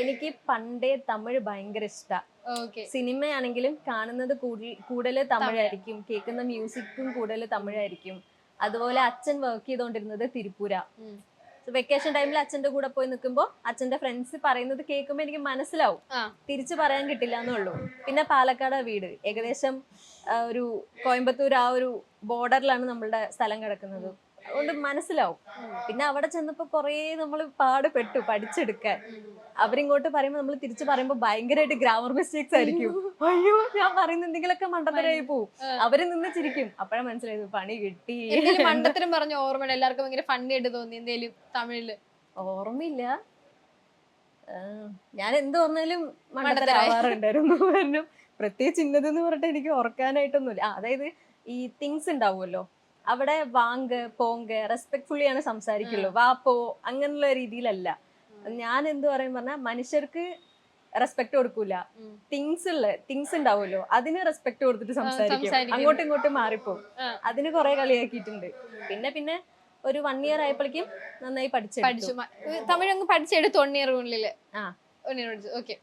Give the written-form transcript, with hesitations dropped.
എനിക്ക് പണ്ടേ തമിഴ് ഭയങ്കര ഇഷ്ടാ. ഓക്കെ. സിനിമയാണെങ്കിലും കാണുന്നത് കൂടുതൽ തമിഴായിരിക്കും, കേൾക്കുന്ന മ്യൂസിക്കും കൂടുതൽ തമിഴായിരിക്കും. അതുപോലെ അച്ഛൻ വർക്ക് ചെയ്തോണ്ടിരുന്നത് തിരുപ്പൂര. വെക്കേഷൻ ടൈമിൽ അച്ഛന്റെ കൂടെ പോയി നിൽക്കുമ്പോൾ അച്ഛന്റെ ഫ്രണ്ട്സ് പറയുന്നത് കേൾക്കുമ്പോൾ എനിക്ക് മനസ്സിലാവും, തിരിച്ചു പറയാൻ കിട്ടില്ല എന്നുള്ളൂ. പിന്നെ പാലക്കാട് വീട് ഏകദേശം ഒരു കോയമ്പത്തൂർ ആ ഒരു ബോർഡറിലാണ് നമ്മളുടെ സ്ഥലം കിടക്കുന്നത്, അതുകൊണ്ട് മനസ്സിലാവും. പിന്നെ അവിടെ ചെന്നപ്പോ കൊറേ നമ്മൾ പാടുപെട്ടു പഠിച്ചെടുക്കാൻ. അവരിങ്ങോട്ട് പറയുമ്പോൾ നമ്മൾ തിരിച്ചു പറയുമ്പോൾ ഭയങ്കരമായിട്ട് ഗ്രാമർ മിസ്റ്റേക്സ് ആയിരിക്കും. അയ്യോ ഞാൻ പറയുന്ന എന്തെങ്കിലുമൊക്കെ മണ്ടത്തരായി പോവും. അവര് നിന്ന് ചിരിക്കും. അപ്പഴാ മനസ്സിലായത് പണി കിട്ടി. മണ്ടത്തരം പറഞ്ഞ ഓർമ്മ എല്ലാവർക്കും ഭയങ്കര ഫണ്ണി ആയിട്ട് തോന്നി എന്തേലും തമിഴില്? ഓർമ്മയില്ല, ഞാൻ എന്ത് പറഞ്ഞാലും മണ്ടത്തരാവാറുണ്ടായിരുന്നു. കാരണം പ്രത്യേകിച്ച് ഇന്നതെന്ന് പറഞ്ഞിട്ട് എനിക്ക് ഓർക്കാനായിട്ടൊന്നുമില്ല. അതായത് ഈ തിങ്സ് ഉണ്ടാവുമല്ലോ, അവിടെ വാങ്ക് പോങ്ക് റെസ്പെക്ട്ഫുള്ളി ആണ് സംസാരിക്കുള്ളൂ, വാ പോ അങ്ങനെയുള്ള രീതിയിലല്ല. ഞാൻ എന്ത് പറയും പറഞ്ഞാൽ മനുഷ്യർക്ക് റെസ്പെക്ട് കൊടുക്കൂല, തിങ്സ് ഉണ്ടാവുമല്ലോ അതിന് റെസ്പെക്ട് കൊടുത്തിട്ട് സംസാരിക്കും, അങ്ങോട്ടും ഇങ്ങോട്ടും മാറിപ്പോ. അതിന് കുറെ കളിയാക്കിയിട്ടുണ്ട്. പിന്നെ ഒരു 1 year ആയപ്പോഴേക്കും നന്നായി പഠിച്ചു. തമിഴ് അങ്ങ് പഠിച്ചെടുത്തു 1 year ഉള്ളില്. ഓക്കെ.